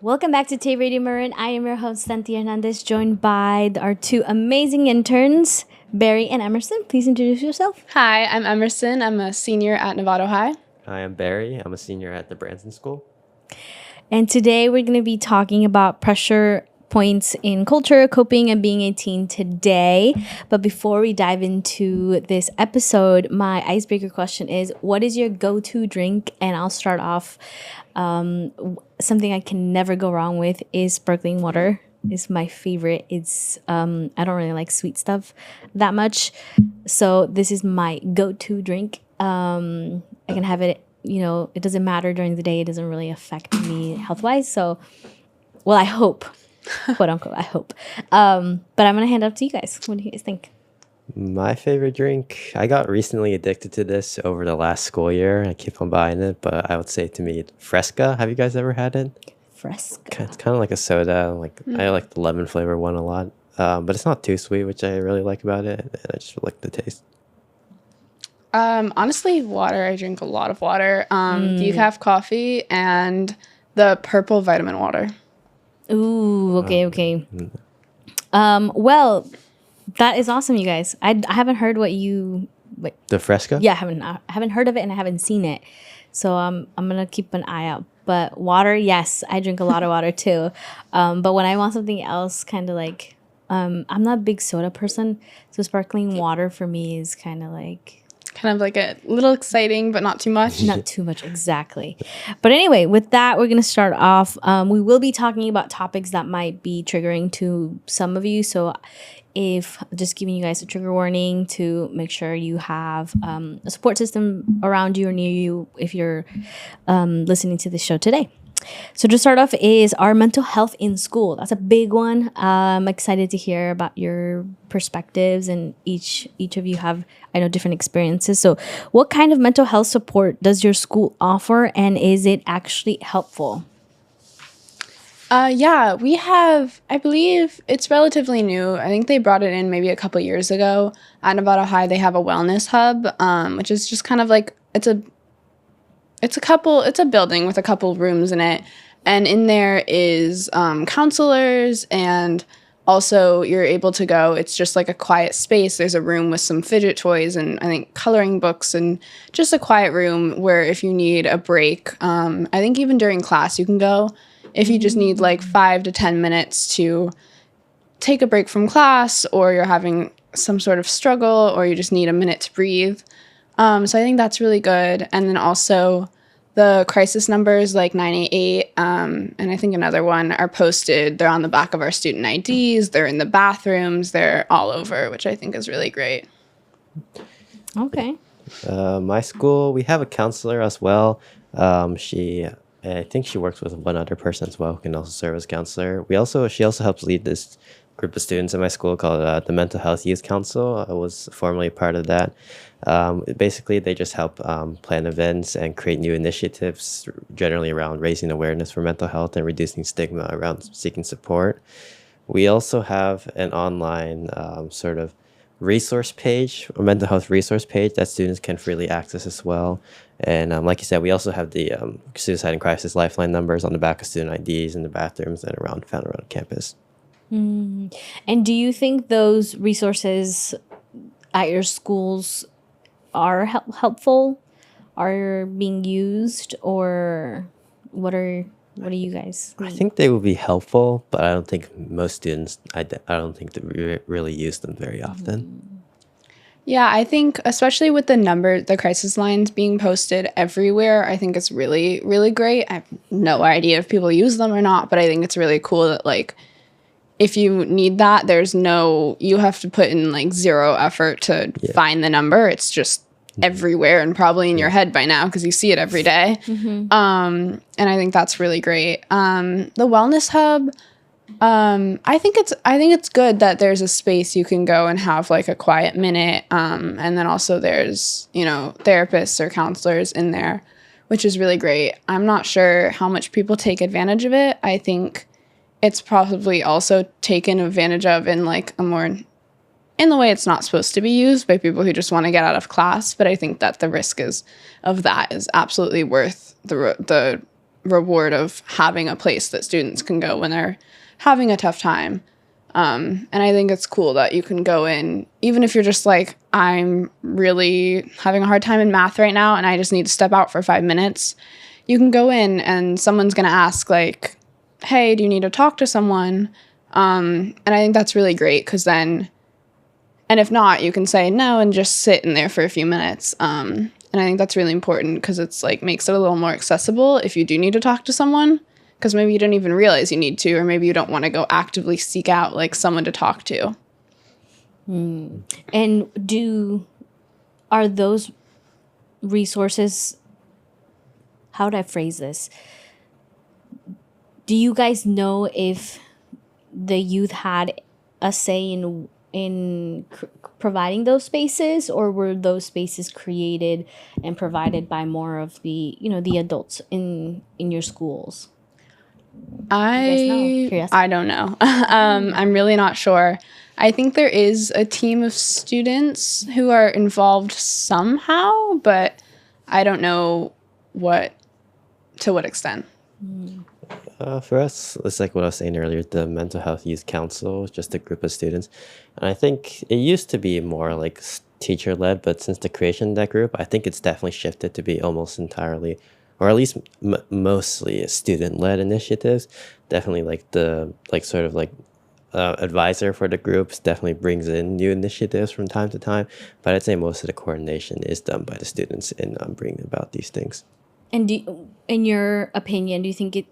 Welcome back to Tay Radio Marin. I am your host, Cynthia Hernandez, joined by our two amazing interns, Barry and Emerson. Please introduce yourself. Hi, I'm Emerson. I'm a senior at Novato High. Hi, I'm Barry. I'm a senior at the Branson School. And today we're going to be talking about pressure points in culture, coping, and being a teen today. But before we dive into this episode, my icebreaker question is, what is your go-to drink? And I'll start off. Something I can never go wrong with is sparkling water. It's my favorite. It's I don't really like sweet stuff that much. So this is my go-to drink. I can have it, it doesn't matter during the day. It doesn't really affect me health-wise. So, well, I hope. Quote unquote, I hope. But I'm going to hand it up to you guys. What do you guys think? My favorite drink, I got recently addicted to this over the last school year. I keep on buying it, but I would say to me, Fresca. Have you guys ever had it? Fresca. It's kind of like a soda. I like the lemon flavor one a lot, but it's not too sweet, which I really like about it. And I just like the taste. Honestly, water. I drink a lot of water. Decaf coffee and the purple vitamin water. Ooh, okay. Well, that is awesome, you guys. I haven't heard what you... The Fresca? Yeah, I haven't heard of it and I haven't seen it. So I'm going to keep an eye out. But water, yes, I drink a lot of water too. But when I want something else, kind of like... I'm not a big soda person. So sparkling water for me is kind of like a little exciting, but not too much. Not too much, exactly. But anyway, with that, we're going to start off. We will be talking about topics that might be triggering to some of you. So if just giving you guys a trigger warning to make sure you have a support system around you or near you if you're listening to this show today. So to start off is our mental health in school. That's a big one. I'm excited to hear about your perspectives, and each of you have, I know, different experiences. So what kind of mental health support does your school offer, and is it actually helpful? Yeah, we have, I believe it's relatively new. I think they brought it in maybe a couple years ago. At Novato High, they have a wellness hub, which is just kind of like, it's a building with a couple rooms in it. And in there is counselors, and also you're able to go, it's just like a quiet space. There's a room with some fidget toys and I think coloring books, and just a quiet room where if you need a break, I think even during class you can go. If you just need like 5 to 10 minutes to take a break from class, or you're having some sort of struggle, or you just need a minute to breathe. So I think that's really good. And then also the crisis numbers like 988 and I think another one are posted. They're on the back of our student IDs. They're in the bathrooms. They're all over, which I think is really great. Okay. My school, we have a counselor as well. I think she works with one other person as well who can also serve as counselor. She also helps lead this group of students in my school called the Mental Health Youth Council. I was formerly part of that. Basically, they just help plan events and create new initiatives, generally around raising awareness for mental health and reducing stigma around seeking support. We also have an online sort of resource page, or mental health resource page that students can freely access as well. And like you said, we also have the suicide and crisis lifeline numbers on the back of student IDs in the bathrooms and found around campus. And do you think those resources at your schools are helpful, are being used, or what are you guys think? I think they will be helpful, but I don't think most students, I don't think they really use them very often. Yeah, I think especially with the crisis lines being posted everywhere, I think it's really, really great. I have no idea if people use them or not, but I think it's really cool that like, if you need that, you have to put in like zero effort to find the number. It's just everywhere and probably in your head by now because you see it every day. And I think that's really great. The wellness hub, I think it's good that there's a space you can go and have like a quiet minute. And then also there's, therapists or counselors in there, which is really great. I'm not sure how much people take advantage of it. I think it's probably also taken advantage of in like in the way it's not supposed to be used by people who just want to get out of class. But I think that the risk of that is absolutely worth the reward of having a place that students can go when they're having a tough time. And I think it's cool that you can go in, even if you're just like, I'm really having a hard time in math right now and I just need to step out for 5 minutes. You can go in and someone's going to ask like, hey, do you need to talk to someone? And I think that's really great because then, and if not, you can say no and just sit in there for a few minutes. And I think that's really important because it's like makes it a little more accessible if you do need to talk to someone. Because maybe you didn't even realize you need to, or maybe you don't want to go actively seek out like someone to talk to. And are those resources, how would I phrase this? Do you guys know if the youth had a say in providing those spaces, or were those spaces created and provided by more of the adults in your schools? I don't know. I'm really not sure. I think there is a team of students who are involved somehow, but I don't know to what extent. For us, it's like what I was saying earlier, the Mental Health Youth Council is just a group of students. And I think it used to be more like teacher-led, but since the creation of that group, I think it's definitely shifted to be almost entirely, or at least mostly student-led initiatives. Definitely like the sort of advisor for the groups definitely brings in new initiatives from time to time. But I'd say most of the coordination is done by the students in bringing about these things. And in your opinion, do you think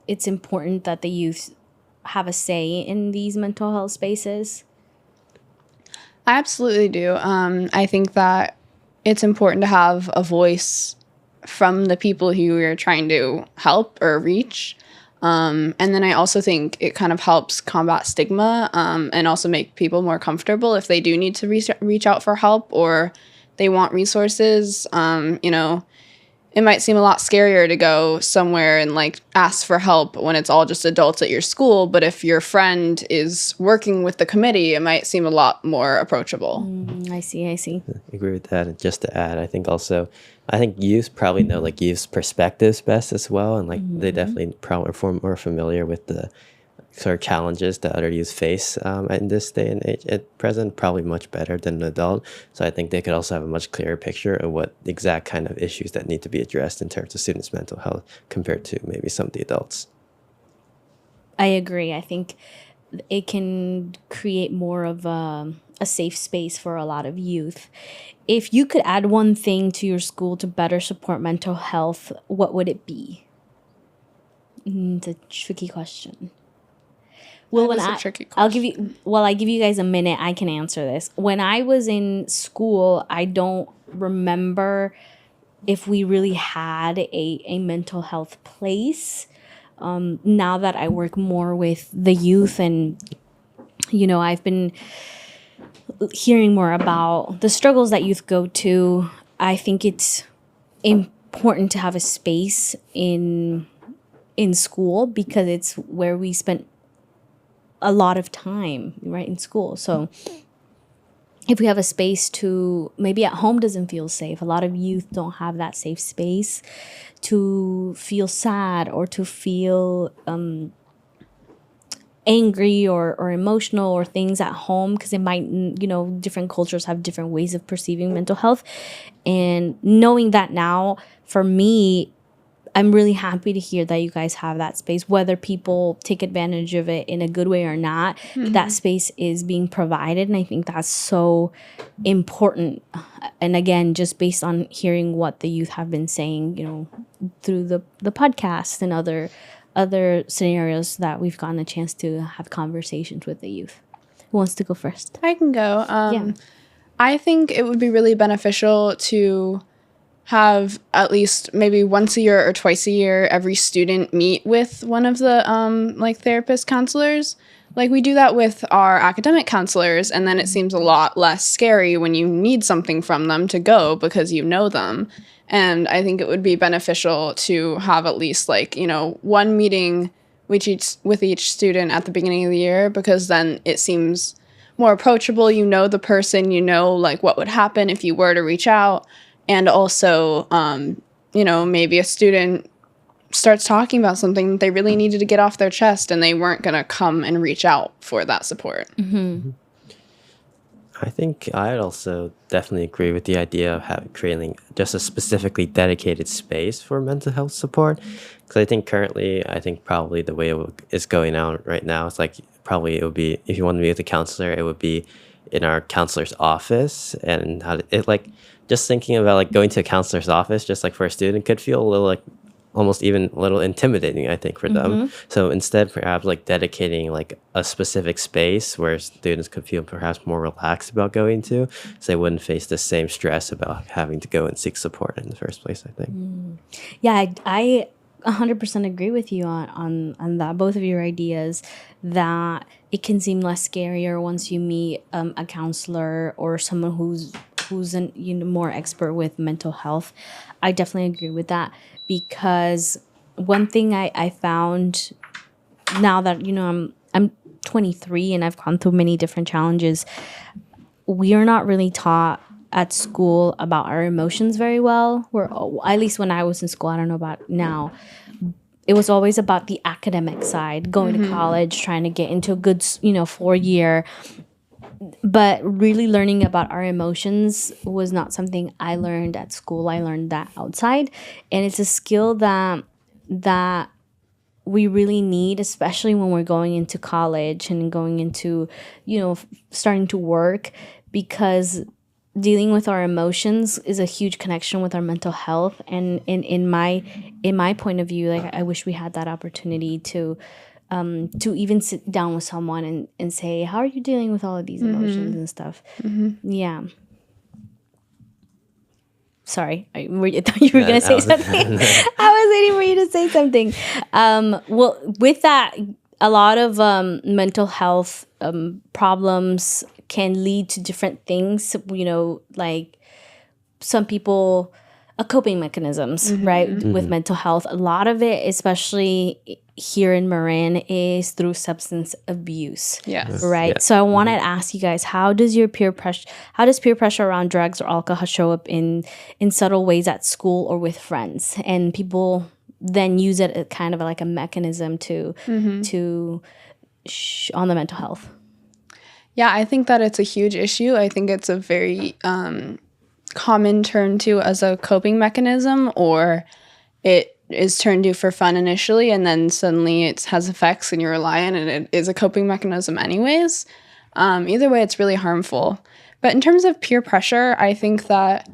it's important that the youth have a say in these mental health spaces? I absolutely do. I think that it's important to have a voice from the people who you're trying to help or reach. And then I also think it kind of helps combat stigma and also make people more comfortable if they do need to reach out for help or they want resources. It might seem a lot scarier to go somewhere and like ask for help when it's all just adults at your school. But if your friend is working with the committee, it might seem a lot more approachable. I see. I agree with that. And just to add, I think youth probably know like youth's perspectives best as well. And like they definitely probably are more familiar with the sort of challenges that other youth face in this day and age at present, probably much better than an adult. So I think they could also have a much clearer picture of what exact kind of issues that need to be addressed in terms of students' mental health compared to maybe some of the adults. I agree. I think it can create more of a safe space for a lot of youth. If you could add one thing to your school to better support mental health, what would it be? It's a tricky question. Well, I give you guys a minute, I can answer this. When I was in school, I don't remember if we really had a mental health place. Now that I work more with the youth and, I've been hearing more about the struggles that youth go to, I think it's important to have a space in school because it's where we spent a lot of time, right, in school. So if we have a space to, maybe at home doesn't feel safe. A lot of youth don't have that safe space to feel sad or to feel angry or emotional or things at home because it might, different cultures have different ways of perceiving mental health. And knowing that now, for me, I'm really happy to hear that you guys have that space, whether people take advantage of it in a good way or not. That space is being provided, and I think that's so important. And again, just based on hearing what the youth have been saying, through the podcast and other scenarios that we've gotten a chance to have conversations with the youth. Who wants to go first? I can go. Yeah. I think it would be really beneficial to have at least maybe once a year or twice a year, every student meet with one of the therapist counselors. Like we do that with our academic counselors, and then it seems a lot less scary when you need something from them to go because you know them. And I think it would be beneficial to have at least one meeting with each student at the beginning of the year, because then it seems more approachable. You know the person, what would happen if you were to reach out. And also, maybe a student starts talking about something that they really needed to get off their chest, and they weren't going to come and reach out for that support. I think I'd also definitely agree with the idea of creating just a specifically dedicated space for mental health support. Because I think currently, probably the way it's going out right now, it's like probably it would be, if you want to meet with a counselor, it would be in our counselor's office. And just thinking about like going to a counselor's office, just like for a student, could feel a little like almost even a little intimidating, I think, for them. So instead, perhaps like dedicating like a specific space where students could feel perhaps more relaxed about going to, so they wouldn't face the same stress about having to go and seek support in the first place, I think. Yeah, I 100% agree with you on that, both of your ideas, that it can seem less scarier once you meet a counselor or someone who's more expert with mental health. I definitely agree with that, because one thing I found now that I'm 23 and I've gone through many different challenges, we are not really taught at school about our emotions very well. At least when I was in school, I don't know about now. It was always about the academic side, going to college, trying to get into a good 4-year. But really learning about our emotions was not something I learned at school. I learned that outside. And it's a skill that we really need, especially when we're going into college and going into, starting to work, because dealing with our emotions is a huge connection with our mental health. And in my point of view, like, I wish we had that opportunity to even sit down with someone and say, how are you dealing with all of these emotions and stuff? Yeah. Sorry, I thought you were going to say something. I was waiting for you to say something. Well, with that, a lot of mental health problems can lead to different things, like some people, coping mechanisms, right, with mental health. A lot of it, especially here in Marin, is through substance abuse. Yes. Right. Yeah. So I wanted to ask you guys, how does peer pressure around drugs or alcohol show up in subtle ways at school or with friends? And people then use it as kind of like a mechanism to on the mental health. Yeah, I think that it's a huge issue. I think it's a very common turn to as a coping mechanism, or it is turned to for fun initially, and then suddenly it has effects and you rely on it, and it is a coping mechanism anyways. Either way, it's really harmful. But in terms of peer pressure, I think that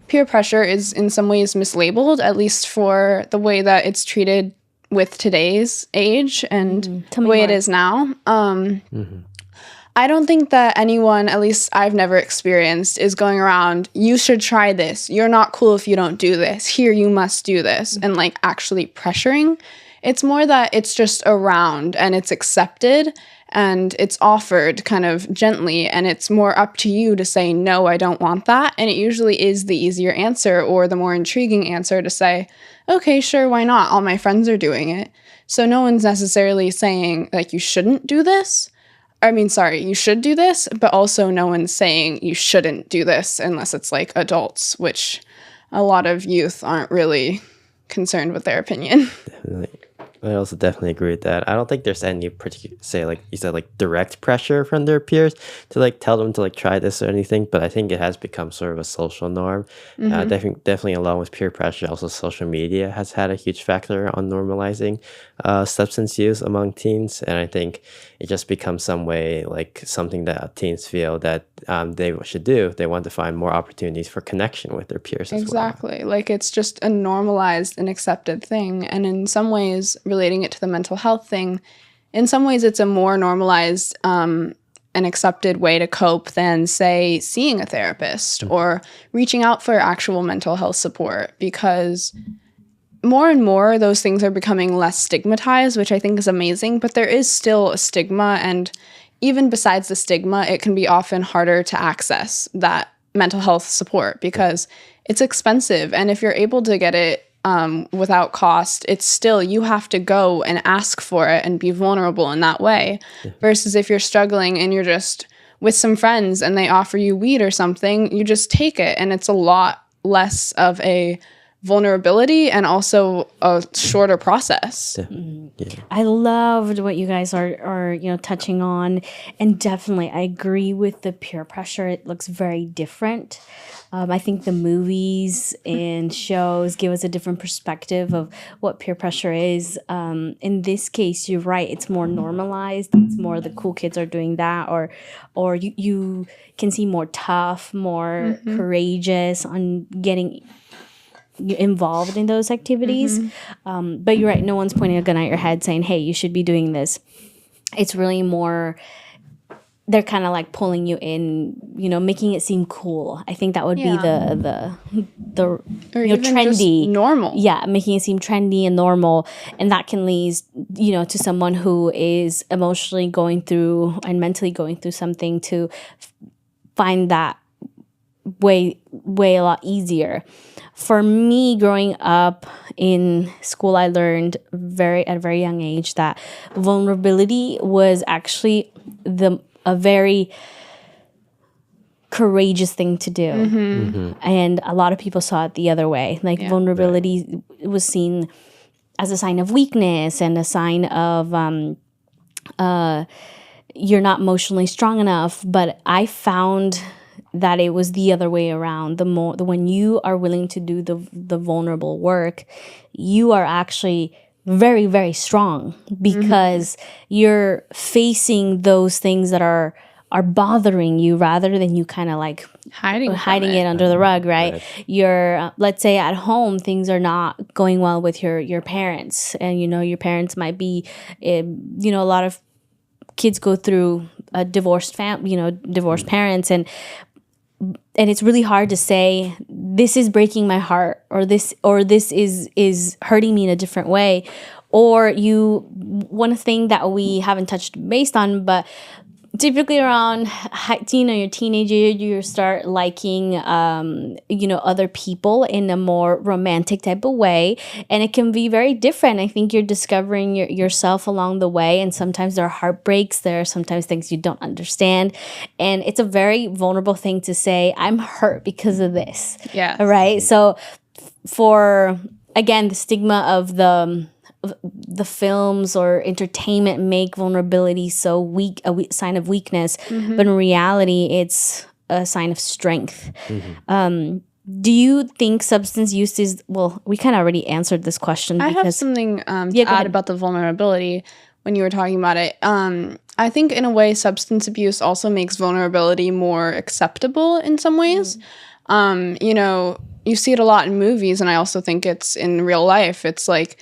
peer pressure is in some ways mislabeled, at least for the way that it's treated with today's age and the way it is now. I don't think that anyone, at least I've never experienced, is going around, you should try this. You're not cool if you don't do this. Here, you must do this. And like actually pressuring. It's more that it's just around and it's accepted and it's offered kind of gently, and it's more up to you to say, no, I don't want that. And it usually is the easier answer or the more intriguing answer to say, okay, sure, why not? All my friends are doing it. So no one's necessarily saying like you shouldn't do this. You should do this, but also no one's saying you shouldn't do this unless it's like adults, which a lot of youth aren't really concerned with their opinion. Definitely. I also definitely agree with that. I don't think there's any particular, say, like you said, like direct pressure from their peers to like tell them to like try this or anything. But I think it has become sort of a social norm. Definitely along with peer pressure, also social media has had a huge factor on normalizing substance use among teens. And I think it just becomes some way like something that teens feel that they should do. They want to find more opportunities for connection with their peers as well. Exactly. Like it's just a normalized and accepted thing. And in some ways, relating it to the mental health thing, in some ways it's a more normalized and accepted way to cope than, say, seeing a therapist or reaching out for actual mental health support, because more and more those things are becoming less stigmatized, which I think is amazing, but there is still a stigma, and even besides the stigma, it can be often harder to access that mental health support because it's expensive, and if you're able to get it without cost, it's still, you have to go and ask for it and be vulnerable in that way. Versus if you're struggling and you're just with some friends and they offer you weed or something, you just take it, and it's a lot less of a vulnerability and also a shorter process. Yeah. I loved what you guys are touching on, and definitely I agree with the peer pressure. It looks very different. I think the movies and shows give us a different perspective of what peer pressure is. In this case, you're right; it's more normalized. It's more the cool kids are doing that, or you can see more tough, more courageous on getting involved in those activities. But you're right, no one's pointing a gun at your head saying, hey, you should be doing this. It's really more, they're kind of like pulling you in, making it seem cool. I think that would be the Or even trendy, just normal. Yeah, making it seem trendy and normal, and that can lead to someone who is emotionally going through and mentally going through something to find that way a lot easier. For me, growing up in school, I learned at a very young age that vulnerability was actually a very courageous thing to do. And a lot of people saw it the other way. Like vulnerability was seen as a sign of weakness and a sign of you're not emotionally strong enough. But I found that it was the other way around. When you are willing to do the vulnerable work, you are actually very, very strong because you're facing those things that are bothering you rather than you kind of like hiding it under the rug, right? You're let's say at home things are not going well with your parents, and your parents might be a lot of kids go through a divorced parents, and it's really hard to say this is breaking my heart, or this is hurting me in a different way. Or one thing that we haven't touched base on, but typically around your teenager, you start liking other people in a more romantic type of way, and it can be very different. I think you're discovering yourself along the way, and sometimes there are heartbreaks, there are sometimes things you don't understand, and it's a very vulnerable thing to say, I'm hurt because of this. Yeah. Right. So for again, the stigma of the films or entertainment make vulnerability so weak, a sign of weakness, but in reality it's a sign of strength. Do you think substance use is, well, we kind of already answered this question. I have something to add about the vulnerability when you were talking about it. I think in a way substance abuse also makes vulnerability more acceptable in some ways. You see it a lot in movies, and I also think it's in real life. It's like,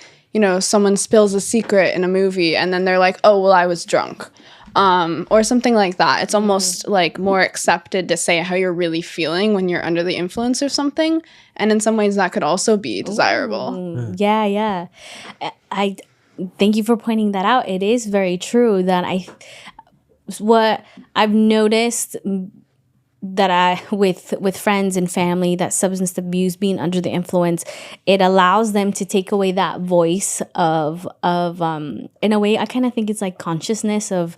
someone spills a secret in a movie and then they're like, oh, well, I was drunk. Or something like that. It's almost like more accepted to say how you're really feeling when you're under the influence of something. And in some ways that could also be desirable. Yeah. I thank you for pointing that out. It is very true that what I've noticed that with friends and family, that substance abuse, being under the influence, it allows them to take away that voice of in a way I kind of think it's like consciousness of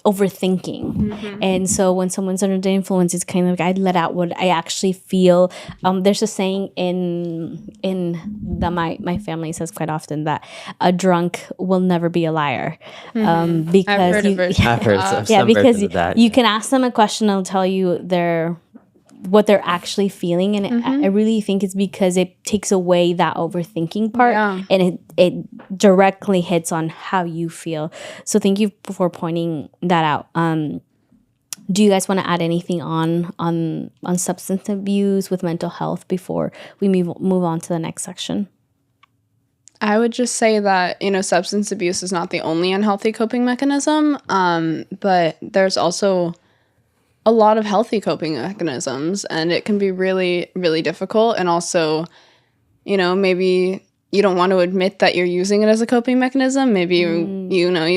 overthinking. And so when someone's under the influence, it's kind of like I let out what I actually feel. There's a saying in that my family says quite often, that a drunk will never be a liar. Because I've heard some because versions of that. you can ask them a question, they'll tell you what they're actually feeling, and I really think it's because it takes away that overthinking part, and it directly hits on how you feel. So thank you for pointing that out. Do you guys want to add anything on substance abuse with mental health before we move on to the next section? I would just say that, substance abuse is not the only unhealthy coping mechanism, but there's also a lot of healthy coping mechanisms, and it can be really, really difficult. And also, maybe you don't want to admit that you're using it as a coping mechanism. Maybe you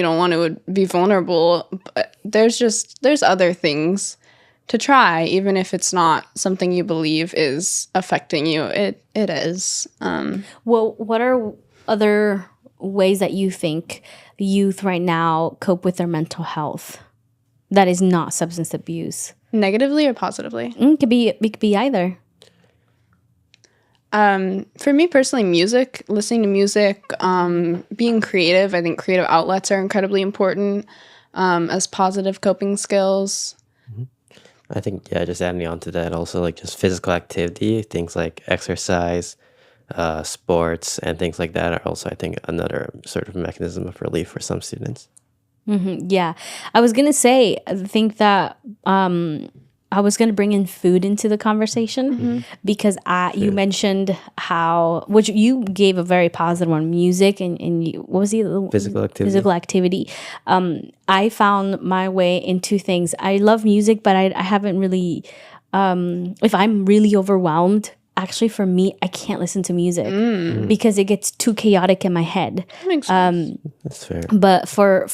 don't want to be vulnerable. But there's other things to try, even if it's not something you believe is affecting you. It is. Well, what are other ways that you think youth right now cope with their mental health that is not substance abuse? Negatively or positively? It could be either. For me personally, music, listening to music, being creative. I think creative outlets are incredibly important as positive coping skills. I think, yeah, just adding on to that, also like just physical activity, things like exercise, sports, and things like that are also, I think, another sort of mechanism of relief for some students. Yeah, I was gonna say, I think that I was gonna bring in food into the conversation because you mentioned how, which you gave a very positive one, music and what was the Physical activity. physical activity. I found my way into things. I love music, but I haven't really. If I'm really overwhelmed, actually for me, I can't listen to music because it gets too chaotic in my head. That makes sense. That's fair. But for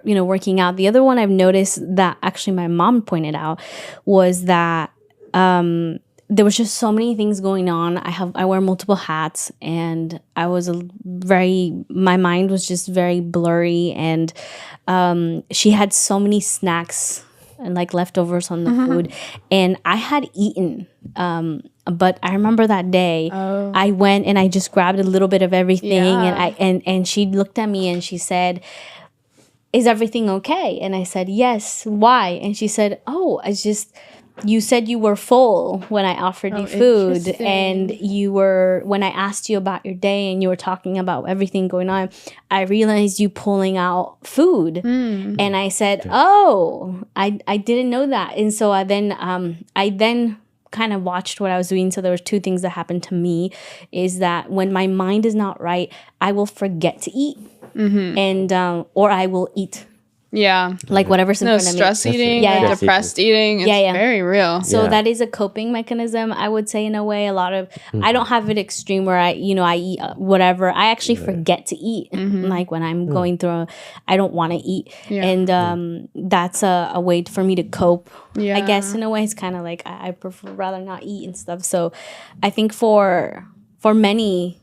working out, the other one I've noticed that actually my mom pointed out was that there was just so many things going on. I wear multiple hats, and I was my mind was just very blurry, and she had so many snacks and like leftovers on the food, and I had eaten. But I remember that day I went and I just grabbed a little bit of everything, and she looked at me and she said, "Is everything okay?" And I said, "Yes." "Why?" And she said, "Oh, you said you were full when I offered you food, and when I asked you about your day and you were talking about everything going on, I realized you pulling out food." And I said, "Oh, I didn't know that." And so I then kind of watched what I was doing. So there was two things that happened to me, is that when my mind is not right, I will forget to eat, and or I will eat. Yeah. Like whatever's in front of me. Stress eating, Yeah. depressed eating. It's very real. So that is a coping mechanism, I would say, in a way. A lot of I don't have it extreme where I eat whatever. I actually forget to eat. Like when I'm going through I don't want to eat. And that's a way for me to cope. I guess in a way it's kind of like I prefer rather not eat and stuff. So I think for many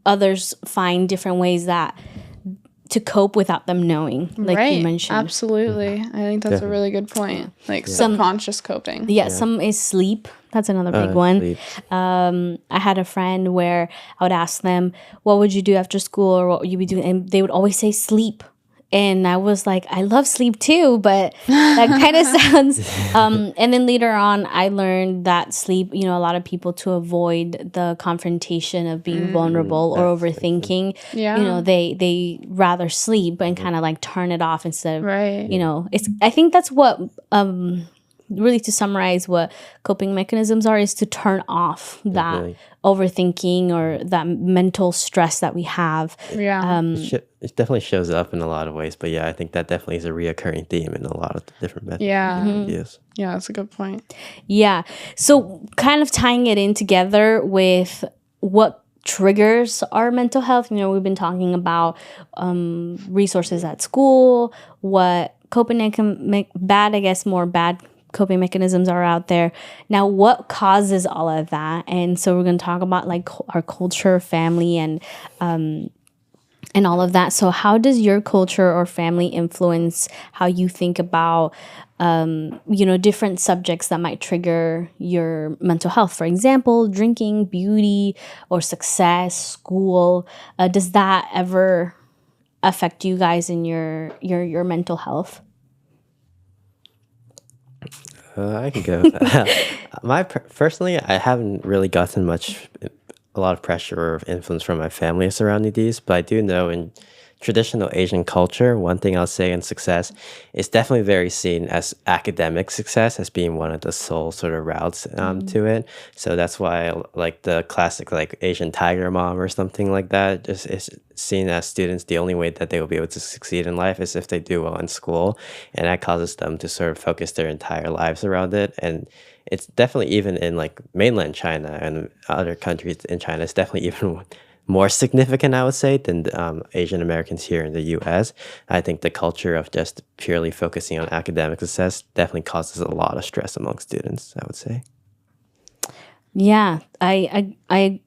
others find different ways to cope without them knowing, like you mentioned. Absolutely. I think that's a really good point. Like subconscious coping. Some is sleep. That's another big one. Sleep. I had a friend where I would ask them, what would you do after school, or what would you be doing? And they would always say sleep. And I was like, I love sleep too, but that kind of sounds. And then later on, I learned that sleep, a lot of people, to avoid the confrontation of being vulnerable or overthinking, they rather sleep and kind of like turn it off instead of, I think that's what, really to summarize what coping mechanisms are, is to turn off that overthinking or that mental stress that we have. It definitely shows up in a lot of ways, but I think that definitely is a reoccurring theme in a lot of different methods. Yeah, that's a good point. Yeah. So kind of tying it in together with what triggers our mental health. We've been talking about resources at school, what bad coping mechanisms are out there. Now, what causes all of that? And so we're going to talk about like our culture, family, and all of that. So how does your culture or family influence how you think about different subjects that might trigger your mental health? For example, drinking, beauty, or success, school. Does that ever affect you guys in your mental health? I can go with that. Personally, I haven't really gotten a lot of pressure or influence from my family surrounding these, but I do know in traditional Asian culture, one thing I'll say in success is definitely very seen as academic success as being one of the sole sort of routes to it. So that's why like the classic like Asian tiger mom or something like that just is seen as students, the only way that they will be able to succeed in life is if they do well in school. And that causes them to sort of focus their entire lives around it. And it's definitely, even in like mainland China and other countries in China, it's definitely even more significant, I would say, than Asian Americans here in the US. I think the culture of just purely focusing on academic success definitely causes a lot of stress among students, I would say. Yeah, I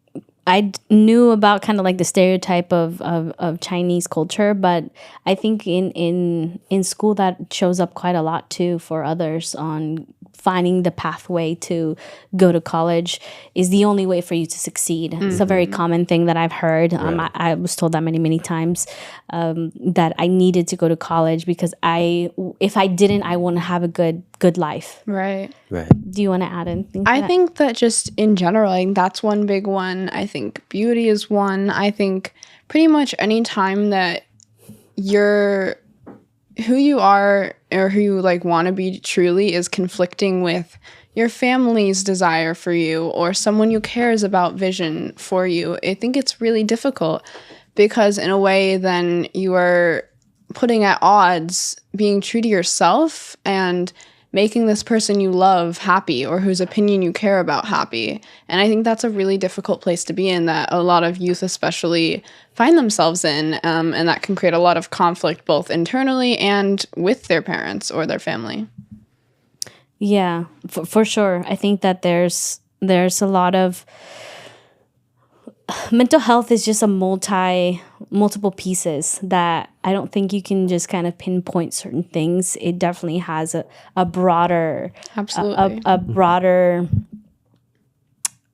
knew about kind of like the stereotype of Chinese culture, but I think in school that shows up quite a lot too for others on finding the pathway to go to college is the only way for you to succeed. It's a very common thing that I've heard. I was told that many times, that I needed to go to college because if I didn't, I wouldn't have a good life. Right. Do you want to add anything to I that? think that just in general, like, that's one big one. I think beauty is one. I think pretty much any time that who you are or who you like want to be truly is conflicting with your family's desire for you or someone you cares about vision for you, I think it's really difficult because in a way then you are putting at odds being true to yourself and making this person you love happy or whose opinion you care about happy. And I think that's a really difficult place to be in that a lot of youth especially find themselves in, and that can create a lot of conflict both internally and with their parents or their family. Yeah, for sure. I think that there's a lot of mental health is just a multiple pieces that I don't think you can just kind of pinpoint certain things. It definitely has a broader, Absolutely. a broader,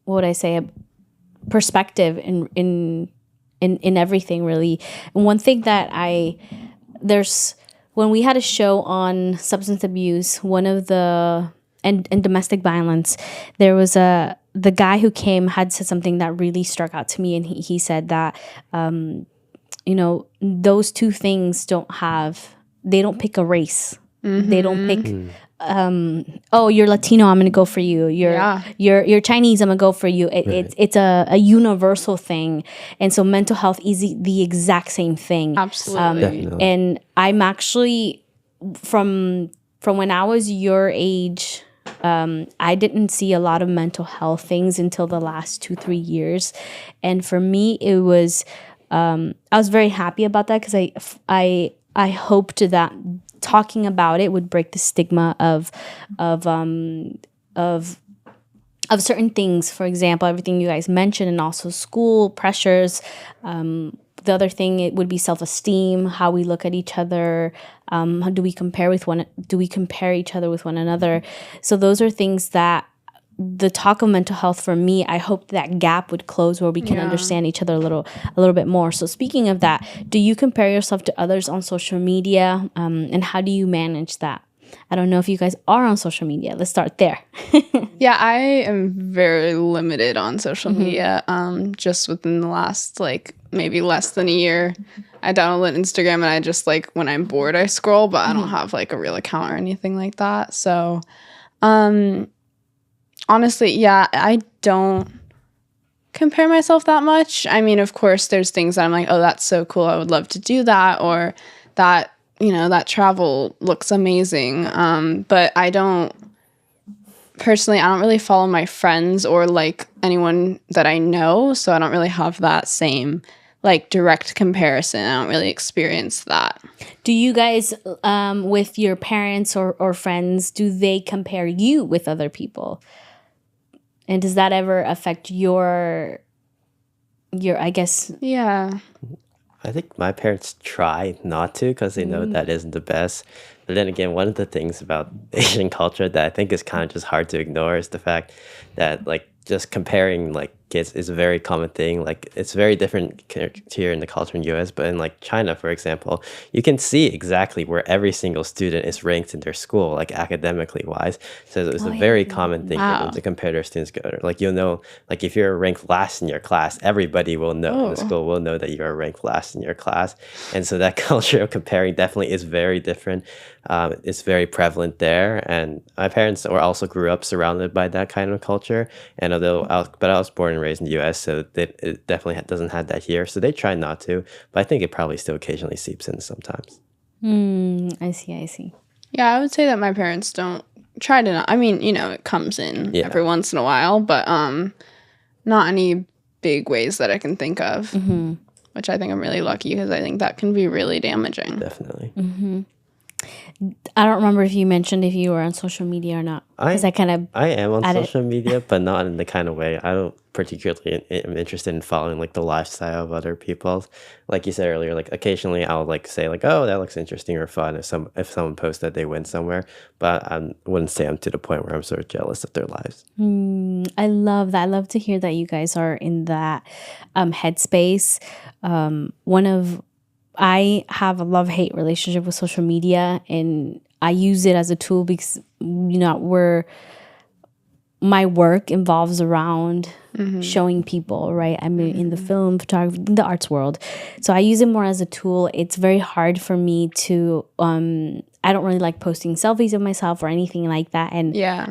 what would I say, a perspective in everything really. And one thing that when we had a show on substance abuse, one of the and domestic violence, there was the guy who came had said something that really struck out to me, and he said that those two things don't pick a race. They don't pick you're Latino, I'm gonna go for you. You're Chinese, I'm gonna go for you. It's a universal thing, and so mental health is the exact same thing. Absolutely. And I'm actually from when I was your age, I didn't see a lot of mental health things until the last 2-3 years, and for me it was I was very happy about that because I hoped that talking about it would break the stigma of certain things. For example, everything you guys mentioned, and also school pressures. The other thing, it would be self-esteem, how we look at each other. How do we compare each other with one another? So those are things that the talk of mental health for me, I hope that gap would close where we can understand each other a little bit more. So speaking of that, do you compare yourself to others on social media? And how do you manage that? I don't know if you guys are on social media. Let's start there. Yeah, I am very limited on social media. Just within the last maybe less than a year, I downloaded Instagram and I just when I'm bored I scroll, but I don't have a real account or anything like that. So honestly, yeah, I don't compare myself that much. I mean, of course, there's things that I'm like, oh, that's so cool. I would love to do that, or that, that travel looks amazing. But I don't really follow my friends or anyone that I know. So I don't really have that same direct comparison. I don't really experience that. Do you guys, with your parents or friends, do they compare you with other people? And does that ever affect your I guess? Yeah. I think my parents try not to because they know that isn't the best. But then again, one of the things about Asian culture that I think is kind of just hard to ignore is the fact that just comparing kids is a very common thing. It's very different here in the culture in the US, but in China, for example, you can see exactly where every single student is ranked in their school, academically wise. So it's a very common thing for them to compare their students together. You'll know, if you're ranked last in your class, everybody will know in the school will know that you're ranked last in your class. And so that culture of comparing definitely is very different. It's very prevalent there, and my parents also grew up surrounded by that kind of culture. And I was born and raised in the U.S., so it definitely doesn't have that here. So they try not to, but I think it probably still occasionally seeps in sometimes. I see. Yeah, I would say that my parents don't try to. I mean, it comes in every once in a while, but not any big ways that I can think of. Which I think I'm really lucky because I think that can be really damaging. Definitely. I don't remember if you mentioned if you were on social media or not. Because I kind of I am on added. social media, but not in the kind of way. I don't particularly am interested in following like the lifestyle of other people. Like you said earlier, like occasionally I'll like say like, oh, that looks interesting or fun if someone posts that they went somewhere. But I wouldn't say I'm to the point where I'm sort of jealous of their lives. I love that. I love to hear that you guys are in that headspace. I have a love-hate relationship with social media, and I use it as a tool because my work involves around showing people, right? I'm in the film, photography, in the arts world. So I use it more as a tool. It's very hard for me to, I don't really like posting selfies of myself or anything like that. And Yeah.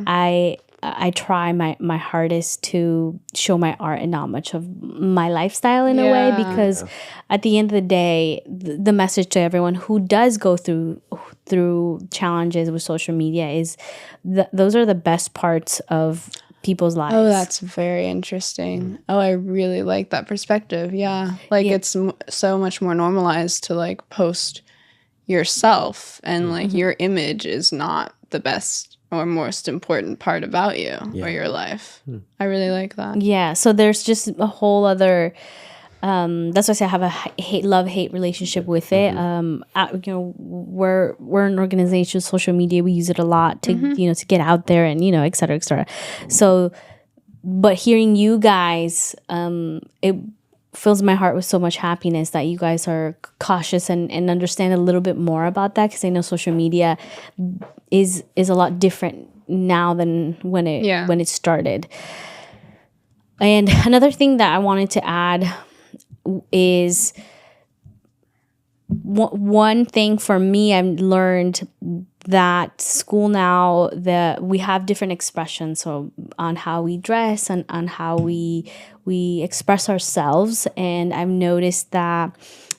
I try my hardest to show my art and not much of my lifestyle in a way, because at the end of the day, the message to everyone who does go through challenges with social media is those are the best parts of people's lives. Oh, that's very interesting. Oh, I really like that perspective. Yeah. Like it's so much more normalized to like post yourself, and like your image is not the best or most important part about you or your life. I really like that. Yeah, so there's just a whole other that's why I say I have a love-hate relationship with it. We're an organization, social media, we use it a lot to to get out there and et cetera, et cetera. So, but hearing you guys, it fills my heart with so much happiness that you guys are cautious and understand a little bit more about that, because I know social media is a lot different now than when it started. And another thing that I wanted to add is one thing for me. I've learned that school now, that we have different expressions, so on how we dress and on how we express ourselves. And I've noticed that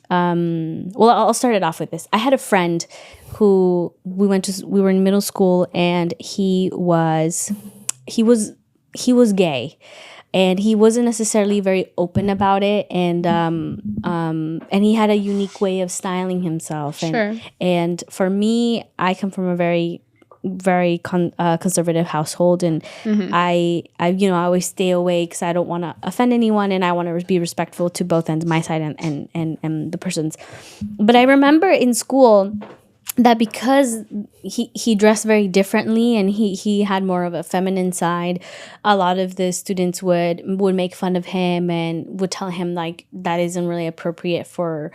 well, I'll start it off with this. I had a friend who we were in middle school, and he was gay. And he wasn't necessarily very open about it, and he had a unique way of styling himself. And for me, I come from a very conservative household, and I always stay away because I don't want to offend anyone, and I want to be respectful to both ends, my side and the person's. But I remember in school that because he dressed very differently, and he had more of a feminine side, a lot of the students would make fun of him and would tell him like, that isn't really appropriate for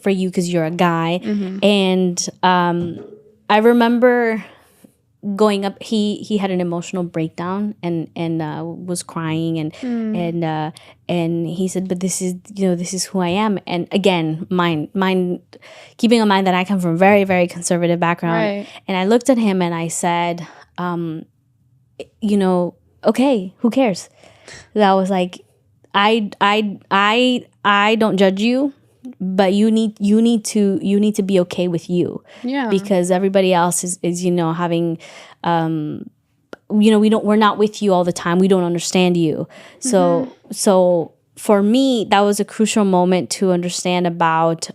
you because you're a guy. And I remember going up, he had an emotional breakdown and was crying, and he said, but this is who I am. And again, keeping in mind that I come from a very, very conservative background. Right. And I looked at him and I said, okay, who cares? That was like, I don't judge you, but you need to be okay with you. Yeah. Because everybody else is having we're not with you all the time. We don't understand you. So for me, that was a crucial moment to understand about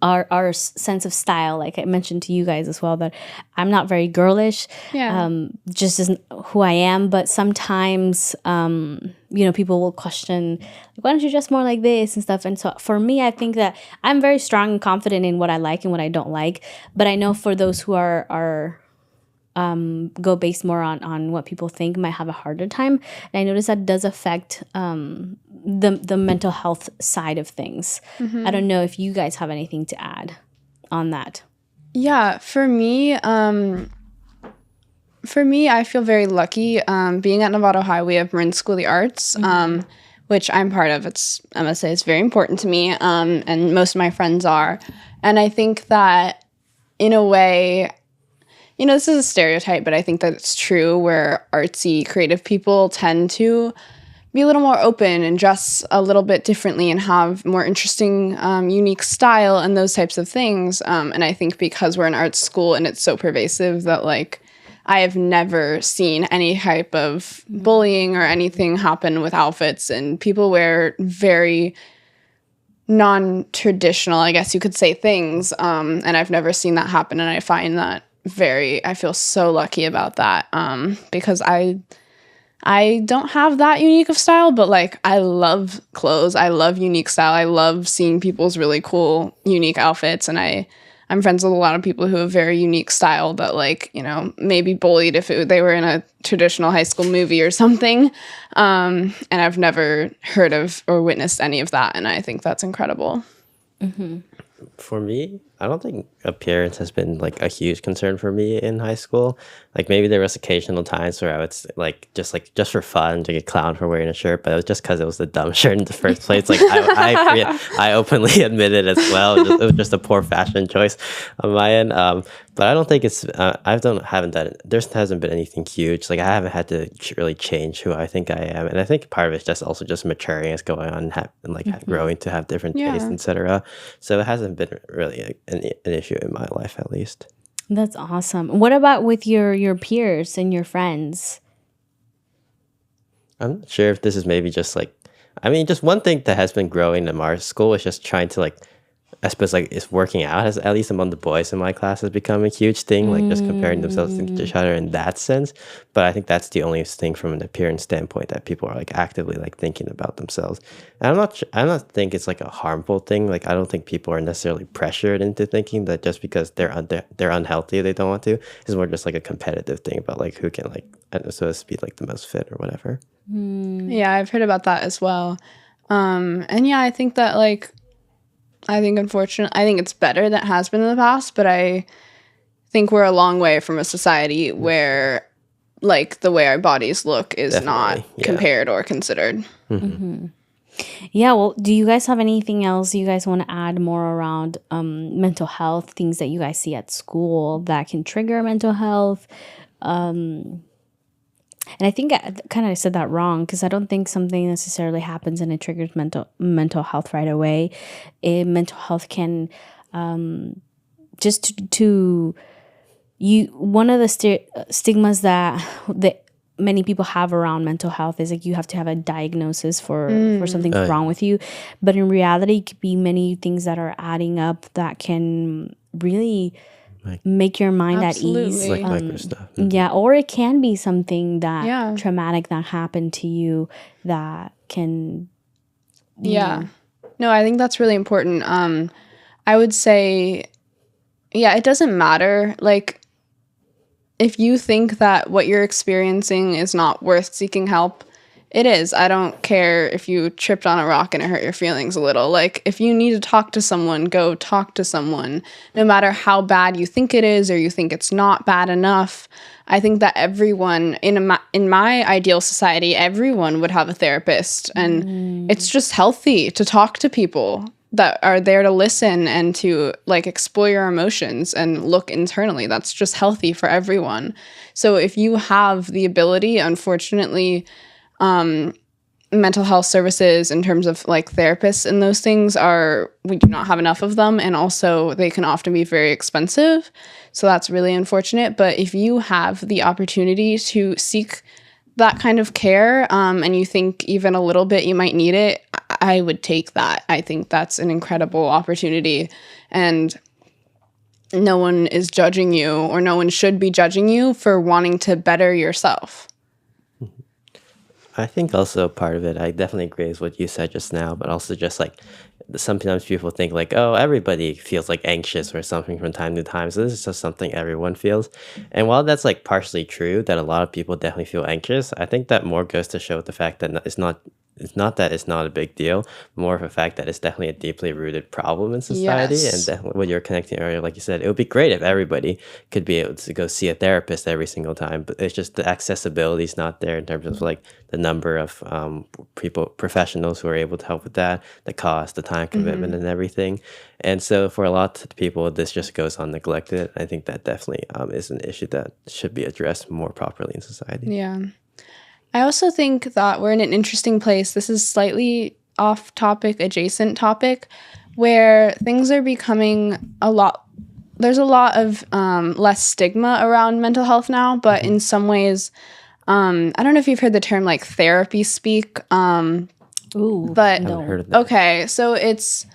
our sense of style. Like I mentioned to you guys as well, that I'm not very girlish. Just isn't who I am. But sometimes people will question, why don't you dress more like this and stuff. And so for me, I think that I'm very strong and confident in what I like and what I don't like. But I know for those who are go based more on what people think, might have a harder time. And I notice that does affect the mental health side of things. I don't know if you guys have anything to add on that. Yeah, for me, I feel very lucky. Being at Novato High, we have Marin School of the Arts, which I'm part of. I must say, it's very important to me, and most of my friends are. And I think that, in a way, this is a stereotype, but I think that it's true, where artsy, creative people tend to be a little more open and dress a little bit differently and have more interesting, unique style and those types of things. And I think because we're an arts school and it's so pervasive that, like, I have never seen any type of bullying or anything happen with outfits, and people wear very non-traditional, I guess you could say, things. And I've never seen that happen. And I find that I feel so lucky about that, because I don't have that unique of style, but like I love clothes. I love unique style. I love seeing people's really cool, unique outfits. And I'm friends with a lot of people who have very unique style that, like, you know, maybe bullied if they were in a traditional high school movie or something. And I've never heard of or witnessed any of that. And I think that's incredible. For me, I don't think appearance has been like a huge concern for me in high school. Like maybe there was occasional times where I would just for fun to get clowned for wearing a shirt, but it was just because it was the dumb shirt in the first place. Like I openly admit it as well. It was just a poor fashion choice on my end. But I don't think it's haven't done it. There hasn't been anything huge. Like I haven't had to really change who I think I am, and I think part of it's just also just maturing as going on and growing to have different tastes, etc. So it hasn't been really an issue in my life, at least. That's awesome. What about with your peers and your friends? I'm not sure if this is maybe just just one thing that has been growing in our school is just trying to I suppose it's working out, has at least among the boys in my class, has become a huge thing, like just comparing themselves to each other in that sense. But I think that's the only thing from an appearance standpoint that people are actively thinking about themselves. And I don't think it's a harmful thing. Like I don't think people are necessarily pressured into thinking that just because they're unhealthy they don't want to. It's more just a competitive thing about who can so to speak the most fit or whatever. Yeah, I've heard about that as well. And yeah, I think that I think it's better than it has been in the past, but I think we're a long way from a society where the way our bodies look is not compared or considered. Yeah, well, do you guys have anything else you guys want to add more around mental health, things that you guys see at school that can trigger mental health? And I think I kind of said that wrong because I don't think something necessarily happens and it triggers mental health right away. Mental health can one of the stigmas that many people have around mental health is you have to have a diagnosis for something's wrong with you. But in reality, it could be many things that are adding up that can really make your mind Absolutely. at ease. Micro stuff. Yeah, or it can be something that traumatic that happened to you that can. Yeah. No, I think that's really important. I would say, it doesn't matter. If you think that what you're experiencing is not worth seeking help, it is. I don't care if you tripped on a rock and it hurt your feelings a little. If you need to talk to someone, go talk to someone. No matter how bad you think it is or you think it's not bad enough, I think that everyone, in my ideal society, everyone would have a therapist. And it's just healthy to talk to people that are there to listen and to explore your emotions and look internally. That's just healthy for everyone. So if you have the ability, unfortunately, mental health services in terms of therapists and those things we do not have enough of them, and also they can often be very expensive, so that's really unfortunate. But if you have the opportunity to seek that kind of care, and you think even a little bit you might need it, I would take that. I think that's an incredible opportunity, and no one is judging you, or no one should be judging you for wanting to better yourself. I think also part of it, I definitely agree with what you said just now, but also just sometimes people think oh, everybody feels anxious or something from time to time. So this is just something everyone feels. And while that's partially true that a lot of people definitely feel anxious, I think that more goes to show the fact that it's not that it's not a big deal, more of a fact that it's definitely a deeply rooted problem in society. Yes. And definitely what you're connecting earlier, like you said, it would be great if everybody could be able to go see a therapist every single time, but it's just the accessibility is not there in terms of the number of professionals who are able to help with that, the cost, the time commitment, and everything. And so for a lot of people, this just goes on neglected. I think that definitely is an issue that should be addressed more properly in society. Yeah. I also think that we're in an interesting place. This is slightly off topic, adjacent topic, where things are becoming there's a lot of less stigma around mental health now, but in some ways, I don't know if you've heard the term therapy speak. Ooh, But I haven't heard of that. okay, so it's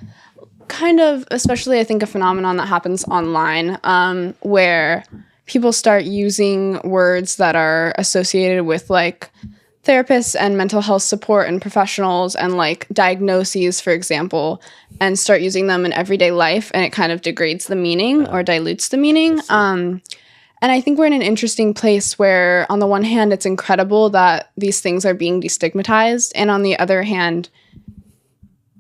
kind of, especially I think, a phenomenon that happens online, where people start using words that are associated with like therapists and mental health support and professionals and like diagnoses, for example, and start using them in everyday life, and it kind of degrades the meaning or dilutes the meaning. And I think we're in an interesting place where, on the one hand, it's incredible that these things are being destigmatized, and on the other hand,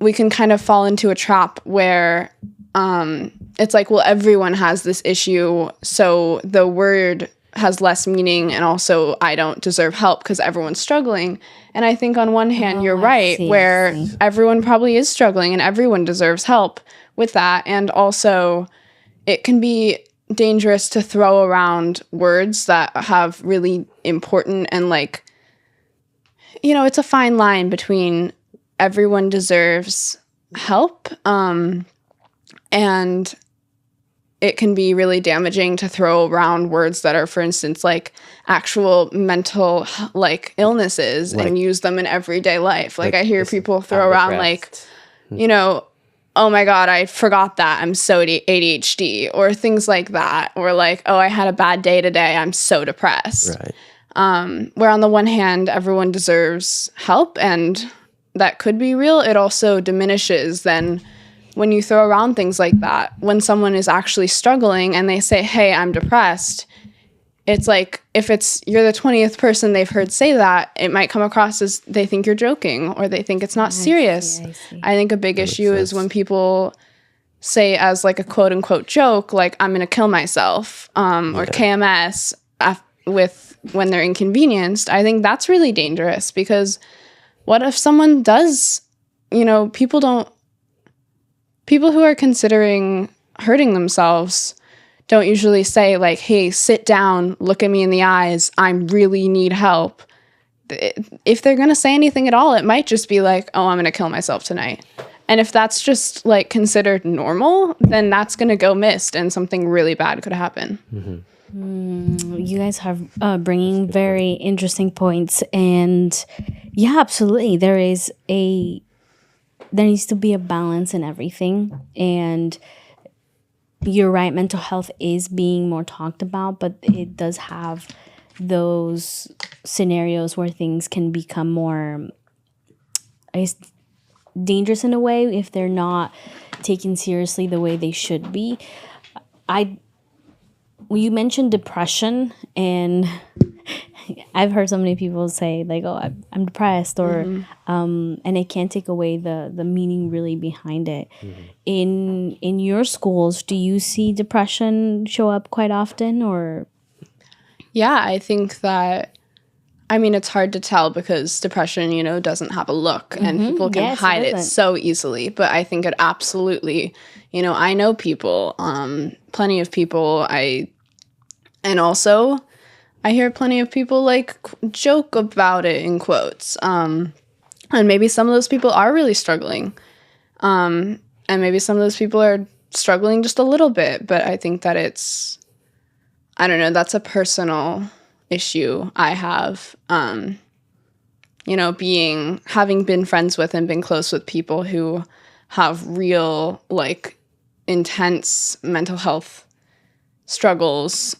we can kind of fall into a trap where it's like, well, everyone has this issue, so the word has less meaning, and also I don't deserve help because everyone's struggling. And I think on one hand, you're right, where everyone probably is struggling and everyone deserves help with that. And also, it can be dangerous to throw around words that have really important and like, you know, it's a fine line between everyone deserves help, and it can be really damaging to throw around words that are, for instance, like actual mental like illnesses, like, and use them in everyday life. Like I hear people throw around like, you know, oh my God, I forgot that I'm so ADHD, or things like that, or like, oh, I had a bad day today, I'm so depressed. Right. Where on the one hand, everyone deserves help, and that could be real. It also diminishes then when you throw around things like that. When someone is actually struggling and they say, hey, I'm depressed, it's like, if you're the 20th person they've heard say that, it might come across as they think you're joking, or they think it's not serious. I see. I think a big issue is when people say as like a quote unquote joke, like, I'm going to kill myself, or KMS when they're inconvenienced. I think that's really dangerous, because what if someone does, you know, people who are considering hurting themselves don't usually say like, hey, sit down, look at me in the eyes, I really need help. If they're going to say anything at all, it might just be like, oh, I'm going to kill myself tonight. And if that's just like considered normal, then that's going to go missed and something really bad could happen. Mm-hmm. You guys have bringing very interesting points. And yeah, absolutely. There needs to be a balance in everything. And you're right, mental health is being more talked about, but it does have those scenarios where things can become more, I guess, dangerous in a way if they're not taken seriously the way they should be. You mentioned depression, and I've heard so many people say like, oh, I'm depressed, or and it can't take away the meaning really behind it. In your schools, do you see depression show up quite often, or? Yeah, I think that, I mean, it's hard to tell because depression, you know, doesn't have a look, and people can hide it so easily. But I think it absolutely, you know, I know people, plenty of people, and also I hear plenty of people like joke about it in quotes. And maybe some of those people are really struggling. And maybe some of those people are struggling just a little bit, but I think that I don't know, that's a personal issue I have. You know, having been friends with and been close with people who have real, like, intense mental health struggles,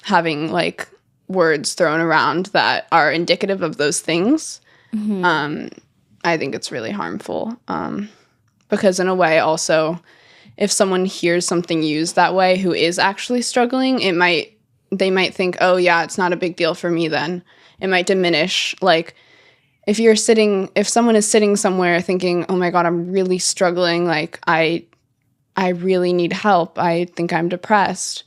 having like words thrown around that are indicative of those things, I think it's really harmful. Because in a way, also, if someone hears something used that way who is actually struggling, they might think, oh yeah, it's not a big deal for me then. It might diminish, like, if someone is sitting somewhere thinking, oh my God, I'm really struggling, like I really need help, I think I'm depressed,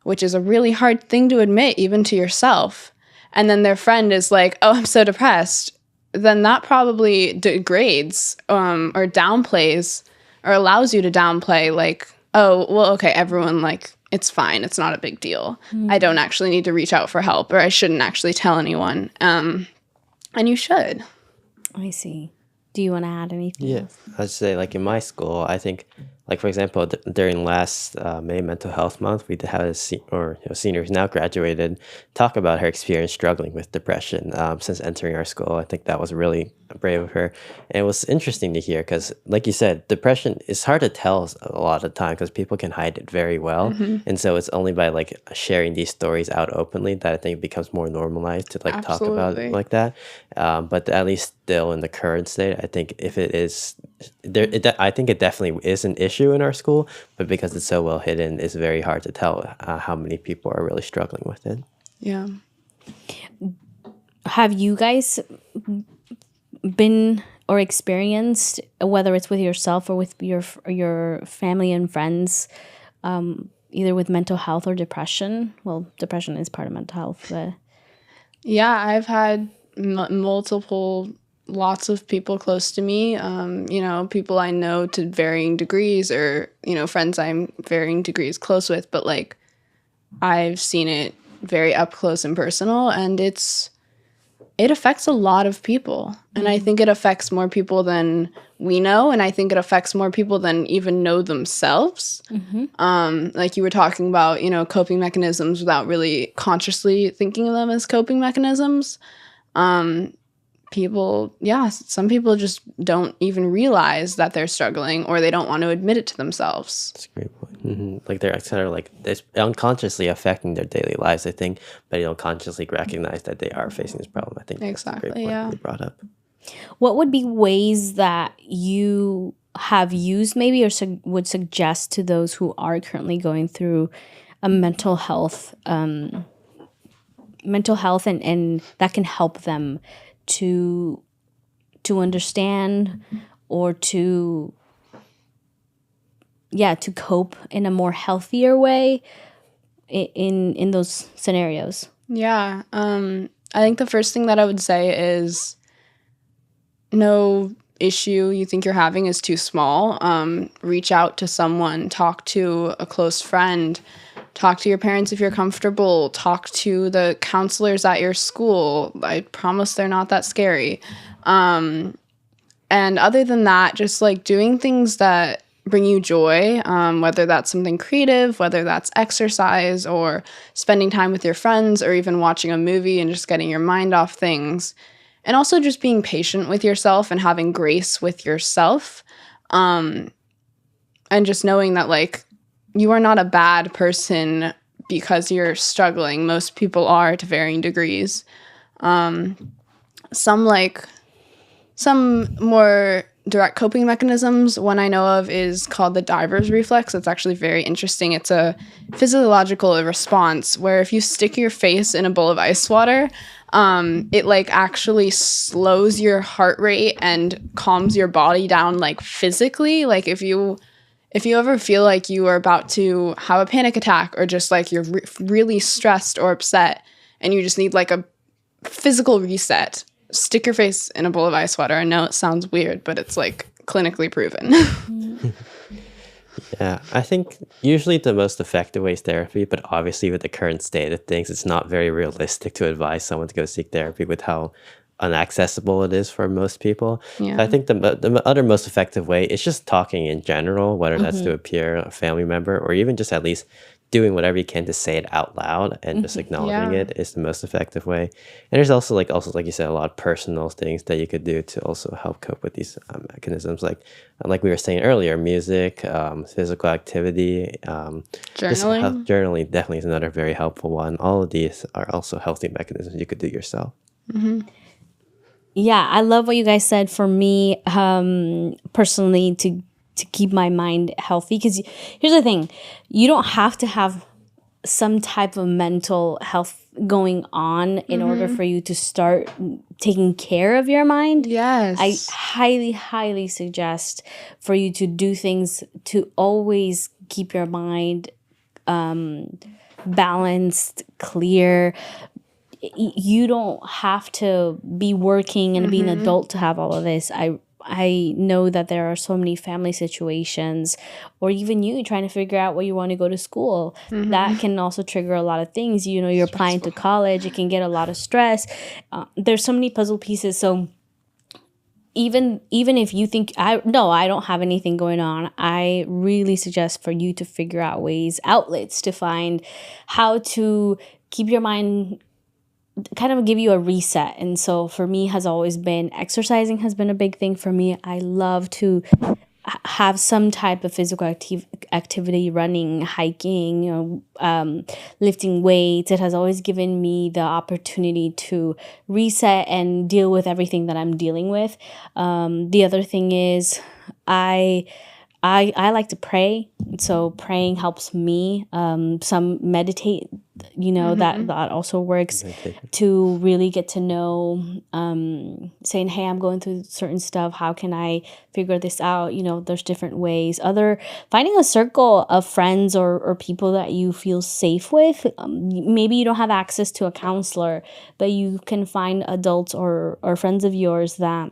which is a really hard thing to admit even to yourself. And then their friend is like, oh, I'm so depressed. Then that probably degrades or downplays or allows you to downplay like, oh, well, okay, everyone, like, it's fine. It's not a big deal. I don't actually need to reach out for help, or I shouldn't actually tell anyone. And you should. I see. Do you want to add anything? Yeah, I'd say like in my school, I think like for example, during last May Mental Health Month, we did have senior who's now graduated talk about her experience struggling with depression since entering our school. I think that was really brave of her, and it was interesting to hear because, like you said, depression is hard to tell a lot of the time because people can hide it very well, and so it's only by like sharing these stories out openly that I think it becomes more normalized to like talk about it Absolutely. like that. But at least still in the current state, I think if it is there, I think it definitely is an issue in our school, but because it's so well hidden, it's very hard to tell how many people are really struggling with it. Yeah. Have you guys been or experienced, whether it's with yourself or with your family and friends, either with mental health or depression? Well, depression is part of mental health, but Yeah, I've had lots of people close to me, people I know to varying degrees or, friends I'm varying degrees close with, but like I've seen it very up close and personal, and it affects a lot of people. And I think it affects more people than we know, and I think it affects more people than even know themselves. Like you were talking about, coping mechanisms without really consciously thinking of them as coping mechanisms. Some people just don't even realize that they're struggling, or they don't want to admit it to themselves. That's a great point. Like they're kind of like it's unconsciously affecting their daily lives, I think, but they don't consciously recognize that they are facing this problem. I think that's a great Exactly, point yeah. you brought up. what would be ways that you have used maybe or would suggest to those who are currently going through a mental health and that can help them to understand or to cope in a more healthier way in those scenarios? Yeah. I think the first thing that I would say is no issue you think you're having is too small. Reach out to someone, talk to a close friend, talk to your parents if you're comfortable, talk to the counselors at your school. I promise they're not that scary. And other than that, just like doing things that bring you joy, whether that's something creative, whether that's exercise or spending time with your friends or even watching a movie and just getting your mind off things. And also just being patient with yourself and having grace with yourself. And just knowing that, like, you are not a bad person because you're struggling. Most people are to varying degrees. Some more direct coping mechanisms, one I know of is called the diver's reflex. It's actually very interesting. It's a physiological response where if you stick your face in a bowl of ice water, it like actually slows your heart rate and calms your body down, like physically. Like if you ever feel like you are about to have a panic attack or just like you're really stressed or upset and you just need like a physical reset, stick your face in a bowl of ice water. I know it sounds weird, but it's like clinically proven. Yeah, I think usually the most effective way is therapy, but obviously with the current state of things, it's not very realistic to advise someone to go seek therapy with how unaccessible it is for most people. Yeah. So I think the other most effective way is just talking in general, whether that's to a peer, a family member, or even just at least doing whatever you can to say it out loud and just acknowledging Yeah. it is the most effective way. And there's also like you said, a lot of personal things that you could do to also help cope with these mechanisms, like we were saying earlier, music, physical activity, just Journaling. journaling definitely is another very helpful one. All of these are also healthy mechanisms you could do yourself. Yeah, I love what you guys said. For me, personally, to keep my mind healthy, because here's the thing, you don't have to have some type of mental health going on in order for you to start taking care of your mind. Yes. I highly suggest for you to do things to always keep your mind balanced, clear. You don't have to be working and be an adult to have all of this. I know that there are so many family situations, or even you trying to figure out where you want to go to school. That can also trigger a lot of things. You know, you're applying to college. It can get a lot of stress. There's so many puzzle pieces. So even if you think I don't have anything going on, I really suggest for you to figure out outlets to find how to keep your mind, kind of give you a reset. And so for me has always been exercising has been a big thing for me. I love to have some type of physical activity, running, hiking, lifting weights. It has always given me the opportunity to reset and deal with everything that I'm dealing with. The other thing is I like to pray, so praying helps me. Some meditate, that also works to really get to know, saying, hey, I'm going through certain stuff. How can I figure this out? There's different ways. Finding a circle of friends or people that you feel safe with. Maybe you don't have access to a counselor, but you can find adults or friends of yours that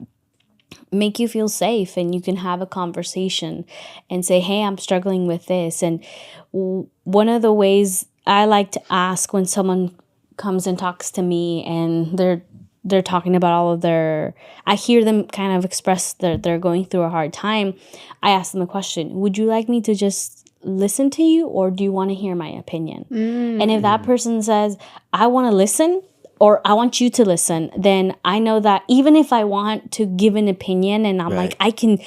make you feel safe, and you can have a conversation and say, hey, I'm struggling with this. And one of the ways I like to ask when someone comes and talks to me and they're talking about all of I hear them kind of express that they're going through a hard time. I ask them a question: would you like me to just listen to you, or do you want to hear my opinion? And if that person says, I want to listen, or I want you to listen, then I know that even if I want to give an opinion and I'm like, I can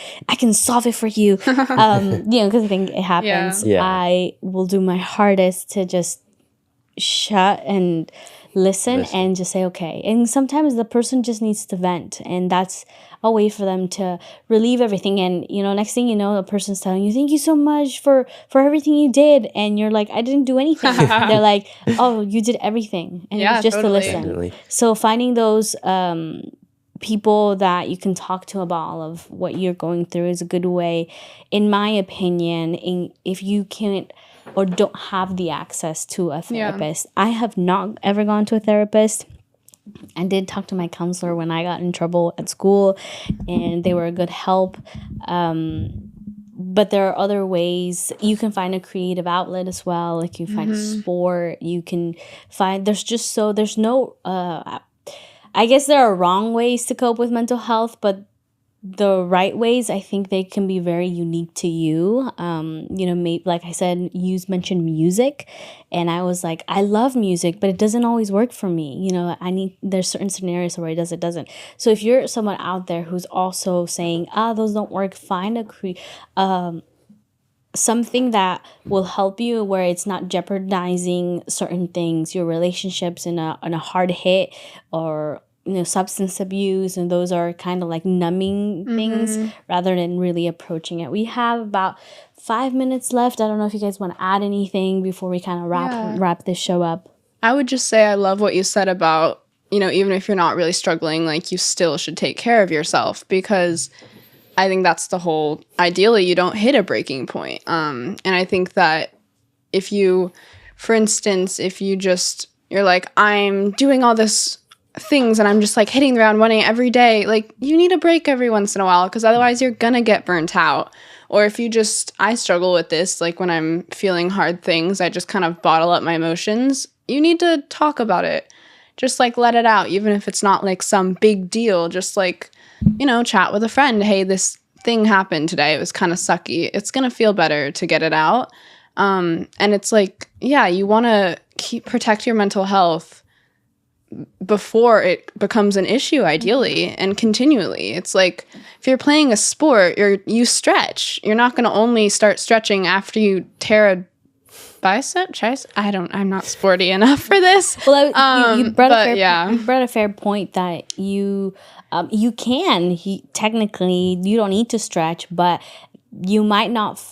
solve it for you, because I think it happens. Yeah. I will do my hardest to just shut and listen and just say, okay. And sometimes the person just needs to vent, and that's a way for them to relieve everything. And, next thing you know, the person's telling you, thank you so much for everything you did. And you're like, I didn't do anything. They're like, oh, you did everything. And it was just totally. to listen. Definitely. So finding those people that you can talk to about all of what you're going through is a good way, in my opinion. If you can't or don't have the access to a therapist. I have not ever gone to a therapist. I did talk to my counselor when I got in trouble at school, and they were a good help. But there are other ways. You can find a creative outlet as well. Like you find a sport. You can find, there's no, I guess there are wrong ways to cope with mental health, but the right ways, I think they can be very unique to you. Like I said, you mentioned music, and I was like, I love music, but it doesn't always work for me. There's certain scenarios where it doesn't. So if you're someone out there who's also saying, those don't work, find something that will help you where it's not jeopardizing certain things, your relationships in a hard hit, or substance abuse, and those are kind of like numbing things rather than really approaching it. We have about 5 minutes left. I don't know if you guys want to add anything before we kind of wrap this show up. I would just say I love what you said about, even if you're not really struggling, like you still should take care of yourself, because I think that's the whole, ideally you don't hit a breaking point. And I think that if you, for instance, you're like, I'm doing all this things and I'm just like hitting the ground running every day, like you need a break every once in a while, because otherwise you're gonna get burnt out. Or if I struggle with this, like when I'm feeling hard things, I just kind of bottle up my emotions. You need to talk about it. Just like let it out, even if it's not like some big deal. Just like, chat with a friend. Hey, this thing happened today. It was kind of sucky. It's gonna feel better to get it out. And it's like, you want to protect your mental health before it becomes an issue, ideally, and continually. It's like if you're playing a sport, you stretch. You're not going to only start stretching after you tear a bicep, tricep. I'm not sporty enough for this. Well, you brought a fair point that you can. Technically, you don't need to stretch, but you might not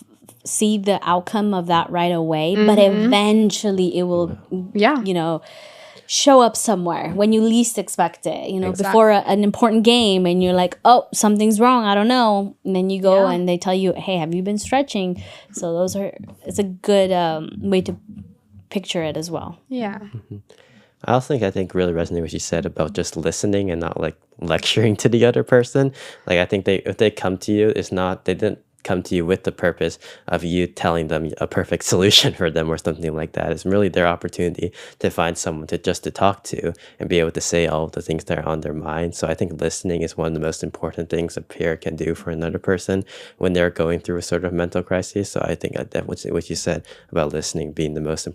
see the outcome of that right away. But eventually, it will. Show up somewhere when you least expect it, before an important game, and you're like, oh, something's wrong, I don't know, and then you go and they tell you, hey, have you been stretching? So it's a good way to picture it as well. I think really resonate what you said about just listening and not like lecturing to the other person. Like I think if they come to you, it's not, they come to you with the purpose of you telling them a perfect solution for them or something like that. It's really their opportunity to find someone to talk to and be able to say all of the things that are on their mind. So I think listening is one of the most important things a peer can do for another person when they're going through a sort of mental crisis. So I think that what you said about listening being the most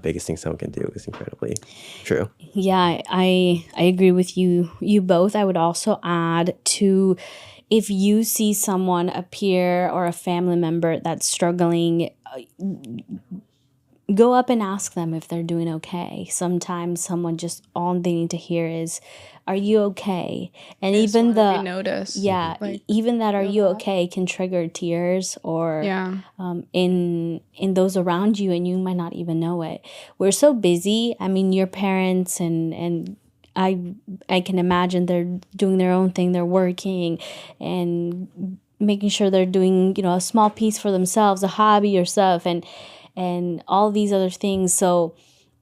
biggest thing someone can do is incredibly true. Yeah, I agree with you both. I would also add to, if you see someone, a peer or a family member that's struggling, go up and ask them if they're doing okay. Sometimes someone just, all they need to hear is, "Are you okay?" And Just even wanna be noticed. yeah, Like, even that "Are feel you that. okay?" can trigger tears or Yeah. in those around you, and you might not even know it. We're so busy. I mean, your parents and I can imagine they're doing their own thing. They're working and making sure they're doing, a small piece for themselves, a hobby or stuff, and all these other things. So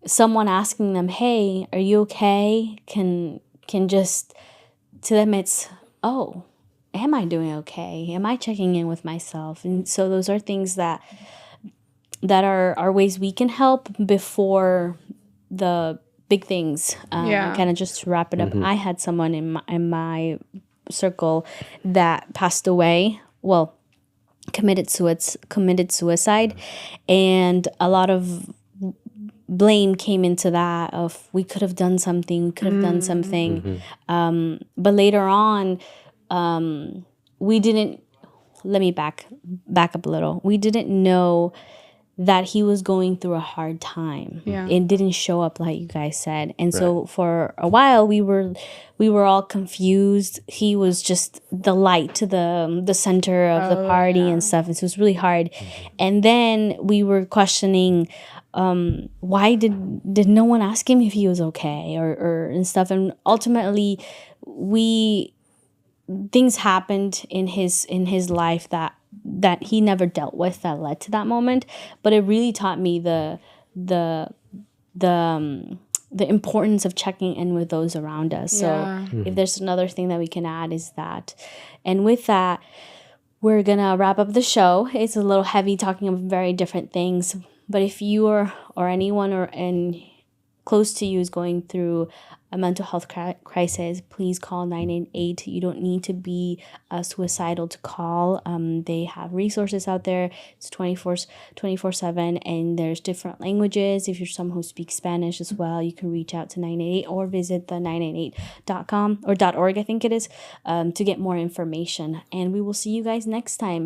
someone asking them, "Hey, are you okay?" can just, to them it's, "Oh, am I doing okay? Am I checking in with myself?" And so those are things that are ways we can help before the big things. Yeah. Kind of just to wrap it up, I had someone in my circle that passed away. Well, committed suicide, and a lot of blame came into that of, we could have done something, but later on, we didn't, let me back up a little. We didn't know that he was going through a hard time. Yeah. It didn't show up like you guys said. And so for a while we were all confused. He was just the light to the center of the party and stuff. And so it was really hard. And then we were questioning, why did no one ask him if he was okay or and stuff. And ultimately things happened in his life that he never dealt with, that led to that moment. But it really taught me the importance of checking in with those around us. Yeah. So if there's another thing that we can add, is that. And with that, we're gonna wrap up the show. It's a little heavy talking about very different things, but if you or anyone and close to you is going through a mental health crisis, please call 988. You don't need to be suicidal to call. They have resources out there. It's 24/7, and there's different languages. If you're someone who speaks Spanish as well, you can reach out to 988 or visit the 988.com or .org, I think it is, to get more information. And we will see you guys next time.